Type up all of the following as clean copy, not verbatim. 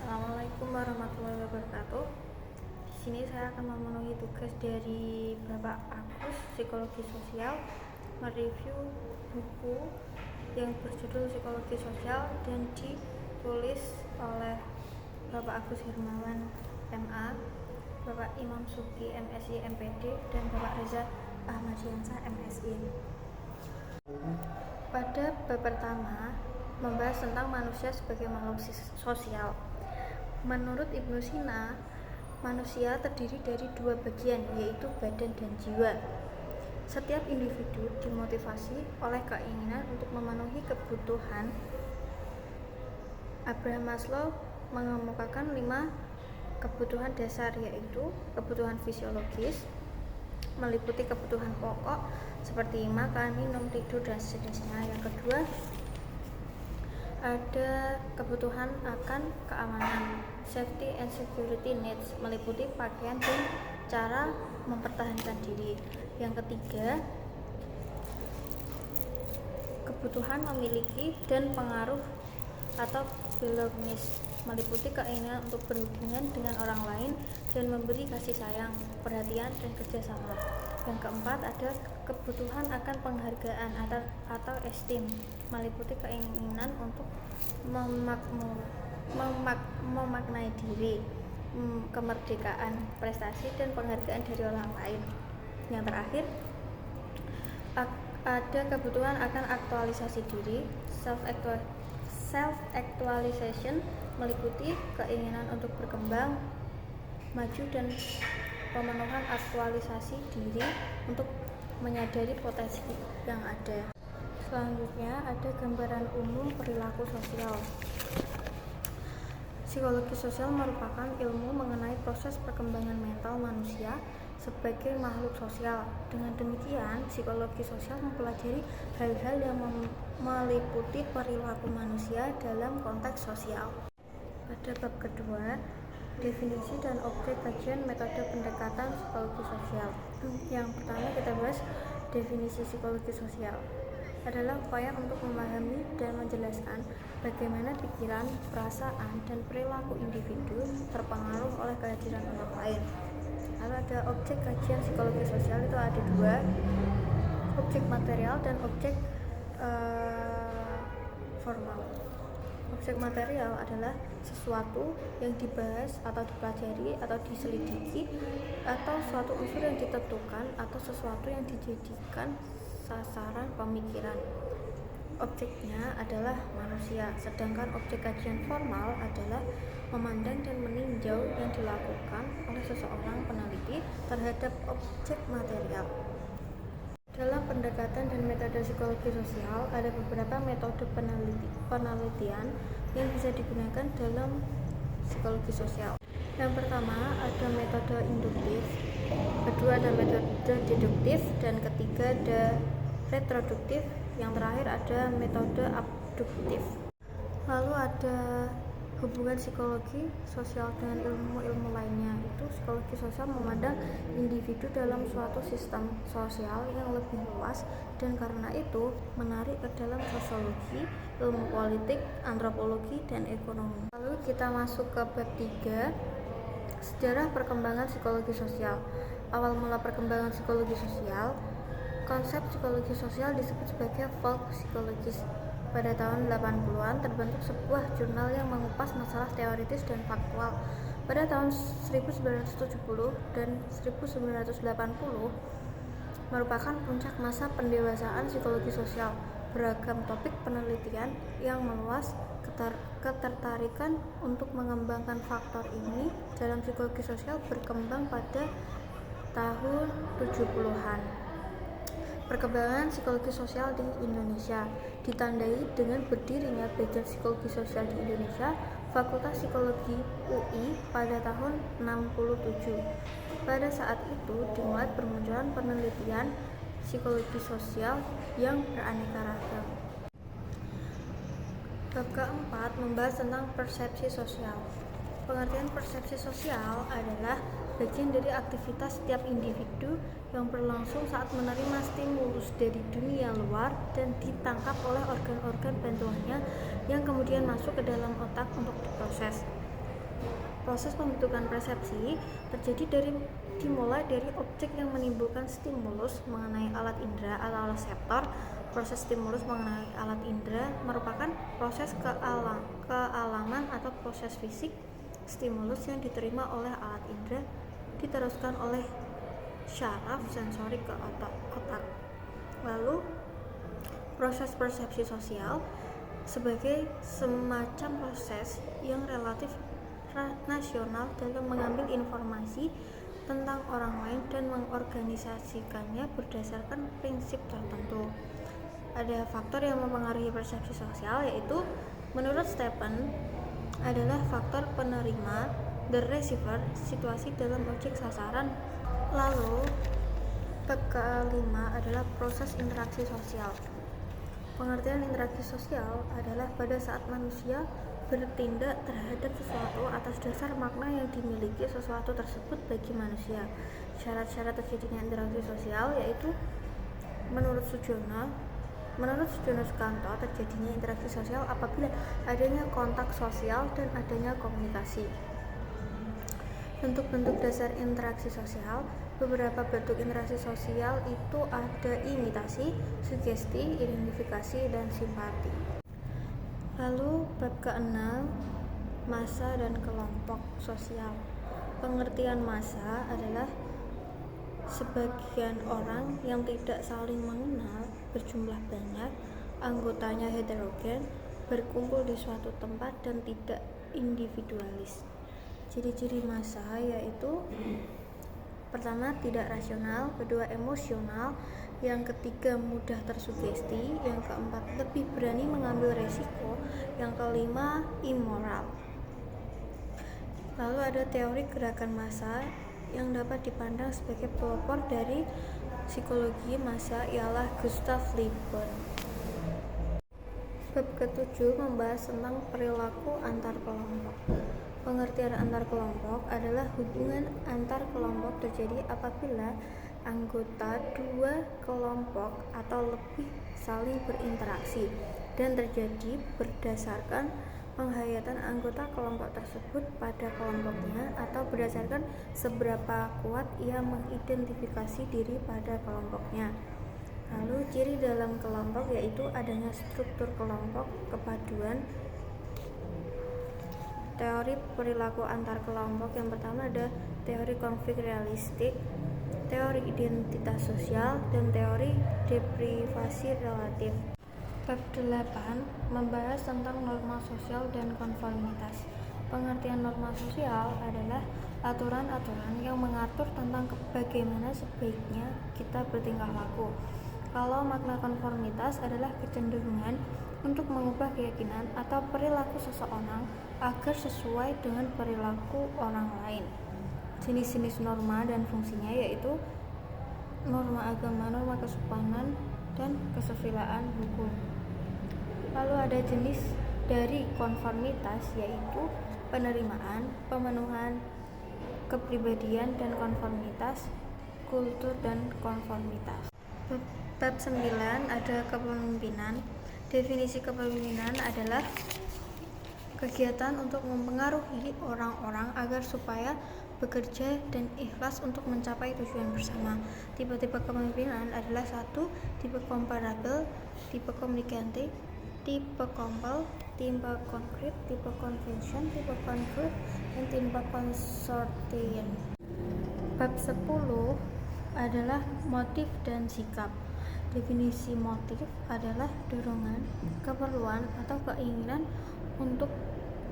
Assalamualaikum warahmatullahi wabarakatuh. Di sini saya akan memenuhi tugas dari Bapak Agus, Psikologi Sosial, mereview buku yang berjudul Psikologi Sosial dan ditulis oleh Bapak Agus Hermawan, MA, Bapak Imam Suki, MSI, MPD, dan Bapak Reza Ahmadiansah, MSI. Pada bab pertama membahas tentang manusia sebagai makhluk sosial. Menurut Ibnu Sina, manusia terdiri dari dua bagian, yaitu badan dan jiwa. Setiap individu dimotivasi oleh keinginan untuk memenuhi kebutuhan. Abraham Maslow mengemukakan 5 kebutuhan dasar, yaitu kebutuhan fisiologis, meliputi kebutuhan pokok seperti makan, minum, tidur, dan seterusnya. Yang kedua, ada kebutuhan akan keamanan, safety and security needs, meliputi pakaian dan cara mempertahankan diri. Yang ketiga, kebutuhan memiliki dan pengaruh atau belongingness, meliputi keinginan untuk berhubungan dengan orang lain dan memberi kasih sayang, perhatian, dan kerjasama. Yang keempat, ada kebutuhan akan penghargaan atau esteem, meliputi keinginan untuk memaknai diri, kemerdekaan, prestasi, dan penghargaan dari orang lain. Yang terakhir, ada kebutuhan akan aktualisasi diri, self-actualization, meliputi keinginan untuk berkembang, maju, dan pemenuhan aktualisasi diri untuk menyadari potensi yang ada. Selanjutnya ada gambaran umum perilaku sosial. Psikologi sosial merupakan ilmu mengenai proses perkembangan mental manusia sebagai makhluk sosial. Dengan demikian, psikologi sosial mempelajari hal-hal yang meliputi perilaku manusia dalam konteks sosial. Pada bab kedua, definisi dan objek kajian metode pendekatan psikologi sosial. Yang pertama kita bahas definisi psikologi sosial adalah upaya untuk memahami dan menjelaskan bagaimana pikiran, perasaan, dan perilaku individu terpengaruh oleh kehadiran orang lain. Lalu ada objek kajian psikologi sosial, itu ada 2, objek material dan objek formal. Objek material adalah sesuatu yang dibahas atau dipelajari atau diselidiki, atau suatu unsur yang ditentukan, atau sesuatu yang dijadikan sasaran pemikiran. Objeknya adalah manusia, sedangkan objek kajian formal adalah memandang dan meninjau yang dilakukan oleh seseorang peneliti terhadap objek material. Dalam pendekatan dan metode psikologi sosial, ada beberapa metode penelitian yang bisa digunakan dalam psikologi sosial. Yang pertama ada metode induktif, kedua ada metode deduktif, dan ketiga ada retroduktif, yang terakhir ada metode abduktif. Lalu ada hubungan psikologi sosial dengan ilmu-ilmu lainnya. Itu psikologi sosial memandang individu dalam suatu sistem sosial yang lebih luas, dan karena itu menarik ke dalam sosiologi, ilmu politik, antropologi, dan ekonomi. Lalu kita masuk ke bab 3, sejarah perkembangan psikologi sosial. Awal mula perkembangan psikologi sosial, konsep psikologi sosial disebut sebagai folk psikologis. Pada tahun 80-an terbentuk sebuah jurnal yang mengupas masalah teoritis dan faktual. Pada tahun 1970 dan 1980 merupakan puncak masa pendewasaan psikologi sosial. Beragam topik penelitian yang meluas, ketertarikan untuk mengembangkan faktor ini dalam psikologi sosial berkembang pada tahun 70-an. Perkembangan psikologi sosial di Indonesia ditandai dengan berdirinya Bagian Psikologi Sosial di Indonesia, Fakultas Psikologi UI pada tahun 67. Pada saat itu dimulai bermunculan penelitian psikologi sosial yang beraneka ragam. Bab keempat membahas tentang persepsi sosial. Pengertian persepsi sosial adalah bagian dari aktivitas setiap individu yang berlangsung saat menerima stimulus dari dunia luar dan ditangkap oleh organ-organ bantuannya yang kemudian masuk ke dalam otak untuk diproses. Proses pembentukan persepsi dimulai dari objek yang menimbulkan stimulus mengenai alat indera atau reseptor. Proses stimulus mengenai alat indera merupakan proses kealaman atau proses fisik. Stimulus yang diterima oleh alat indera diteruskan oleh syaraf sensori ke otak. Lalu proses persepsi sosial sebagai semacam proses yang relatif nasional dalam mengambil informasi tentang orang lain dan mengorganisasikannya berdasarkan prinsip tertentu. Ada faktor yang mempengaruhi persepsi sosial, yaitu menurut Stephen adalah faktor penerima, the receiver, situasi dalam objek sasaran. Lalu kelima adalah proses interaksi sosial. Pengertian interaksi sosial adalah pada saat manusia bertindak terhadap sesuatu atas dasar makna yang dimiliki sesuatu tersebut bagi manusia. Syarat-syarat terjadinya interaksi sosial yaitu menurut Sujono Sukanto, terjadinya interaksi sosial apabila adanya kontak sosial dan adanya komunikasi. Bentuk-bentuk dasar interaksi sosial. Beberapa bentuk interaksi sosial itu ada imitasi, sugesti, identifikasi, dan simpati. Lalu bab ke-6, massa dan kelompok sosial. Pengertian massa adalah sebagian orang yang tidak saling mengenal, berjumlah banyak, anggotanya heterogen, berkumpul di suatu tempat dan tidak individualis. Ciri-ciri massa yaitu pertama, tidak rasional, kedua, emosional, yang ketiga, mudah tersugesti, yang keempat, lebih berani mengambil resiko, yang kelima, immoral. Lalu ada teori gerakan massa yang dapat dipandang sebagai pelopor dari psikologi massa ialah Gustav Le Bon. Bab ke-7 membahas tentang perilaku antar kelompok. Pengertian antar kelompok adalah hubungan antar kelompok terjadi apabila anggota dua kelompok atau lebih saling berinteraksi dan terjadi berdasarkan penghayatan anggota kelompok tersebut pada kelompoknya atau berdasarkan seberapa kuat ia mengidentifikasi diri pada kelompoknya. Lalu ciri dalam kelompok yaitu adanya struktur kelompok, kepaduan. Teori perilaku antar kelompok yang pertama ada teori konflik realistik, teori identitas sosial, dan teori deprivasi relatif. Bab 8 membahas tentang norma sosial dan konformitas. Pengertian norma sosial adalah aturan-aturan yang mengatur tentang bagaimana sebaiknya kita bertingkah laku. Kalau makna konformitas adalah kecenderungan untuk mengubah keyakinan atau perilaku seseorang agar sesuai dengan perilaku orang lain. Jenis-jenis norma dan fungsinya yaitu norma agama, norma kesopanan, dan kesusilaan hukum. Lalu ada jenis dari konformitas yaitu penerimaan, pemenuhan, kepribadian dan konformitas, kultur dan konformitas. Bab 9 ada kepemimpinan. Definisi kepemimpinan adalah kegiatan untuk mempengaruhi orang-orang agar supaya bekerja dan ikhlas untuk mencapai tujuan bersama. Tipe-tipe kepemimpinan adalah 1. Tipe komparabel, tipe komunikatif, tipe kompel, tipe konkret, tipe convention, tipe konflik, dan tipe konsortium. Bab 10 adalah motif dan sikap. Definisi motif adalah dorongan, keperluan, atau keinginan untuk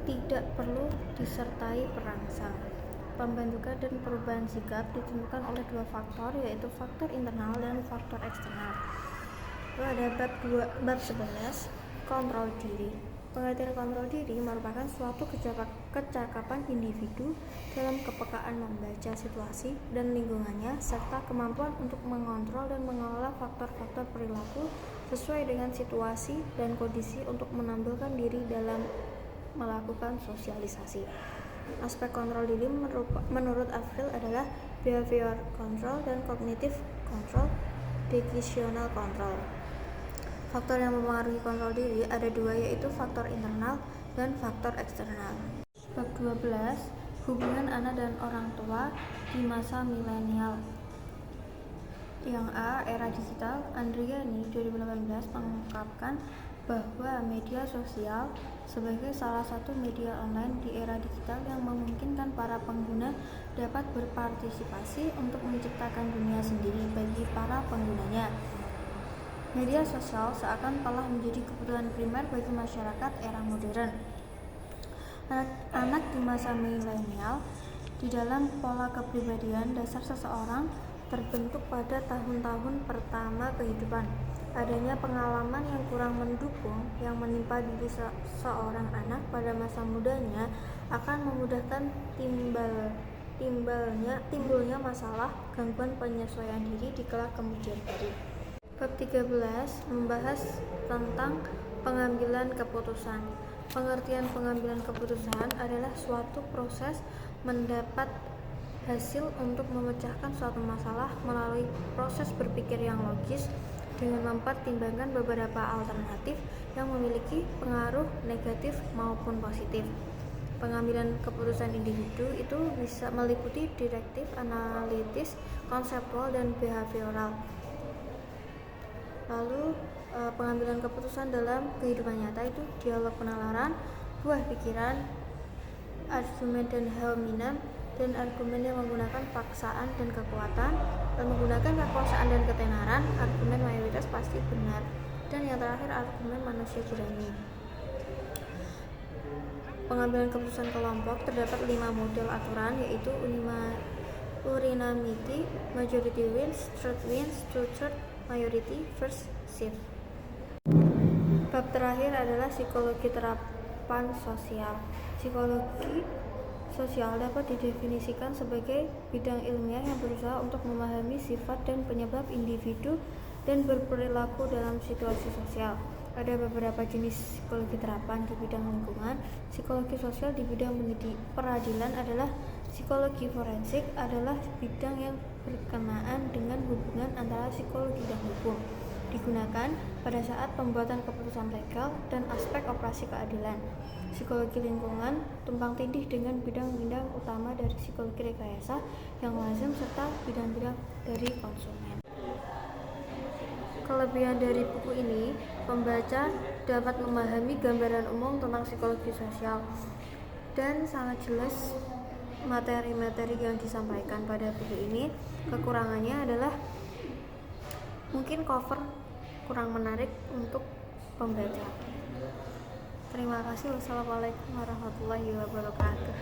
tidak perlu disertai perangsang. Pembentukan dan perubahan sikap ditentukan oleh dua faktor, yaitu faktor internal dan faktor eksternal. Lalu ada bab 11, kontrol diri. Pengertian kontrol diri merupakan suatu kecakapan individu dalam kepekaan membaca situasi dan lingkungannya serta kemampuan untuk mengontrol dan mengelola faktor-faktor perilaku sesuai dengan situasi dan kondisi untuk menampilkan diri dalam melakukan sosialisasi. Aspek kontrol diri menurut Avril adalah behavior control dan cognitive control, decisional control. Faktor yang mempengaruhi kontrol diri ada dua, yaitu faktor internal dan faktor eksternal. Bab 12, Hubungan anak dan orang tua di masa milenial. Yang A, era digital. Andriani 2018 mengungkapkan bahwa media sosial sebagai salah satu media online di era digital yang memungkinkan para pengguna dapat berpartisipasi untuk menciptakan dunia sendiri bagi para penggunanya. Media sosial seakan telah menjadi kebutuhan primer bagi masyarakat era modern. Anak di masa milenial, di dalam pola kepribadian dasar seseorang terbentuk pada tahun-tahun pertama kehidupan. Adanya pengalaman yang kurang mendukung yang menimpa diri seorang anak pada masa mudanya akan memudahkan timbulnya masalah gangguan penyesuaian diri di kelak kemudian hari. Bab 13 membahas tentang pengambilan keputusan. Pengertian pengambilan keputusan adalah suatu proses mendapat hasil untuk memecahkan suatu masalah melalui proses berpikir yang logis dengan mempertimbangkan beberapa alternatif yang memiliki pengaruh negatif maupun positif. Pengambilan keputusan individu itu bisa meliputi direktif, analitis, konseptual, dan behavioral. Lalu pengambilan keputusan dalam kehidupan nyata itu dialog penalaran, buah pikiran, argumen dan hominem, dan argumen yang menggunakan paksaan dan kekuatan, dan menggunakan kekuasaan dan ketenaran, argumen mayoritas pasti benar, dan yang terakhir argumen manusia jernih. Pengambilan keputusan kelompok terdapat 5 model aturan, yaitu unanimity, majority wins, third wins, two-third, majority, first shift. Bab terakhir adalah psikologi terapan sosial. Psikologi sosial dapat didefinisikan sebagai bidang ilmiah yang berusaha untuk memahami sifat dan penyebab individu dan berperilaku dalam situasi sosial. Ada beberapa jenis psikologi terapan di bidang lingkungan. Psikologi sosial di bidang peradilan adalah psikologi forensik, adalah bidang yang berkenaan dengan hubungan antara psikologi dan hukum, digunakan pada saat pembuatan keputusan legal dan aspek operasi keadilan. Psikologi lingkungan tumpang tindih dengan bidang-bidang utama dari psikologi rekayasa yang lazim serta bidang-bidang dari konsumen. Kelebihan dari buku ini, pembaca dapat memahami gambaran umum tentang psikologi sosial dan sangat jelas materi-materi yang disampaikan pada buku ini. Kekurangannya adalah mungkin cover kurang menarik untuk pembaca. Terima kasih. Wassalamualaikum warahmatullahi wabarakatuh.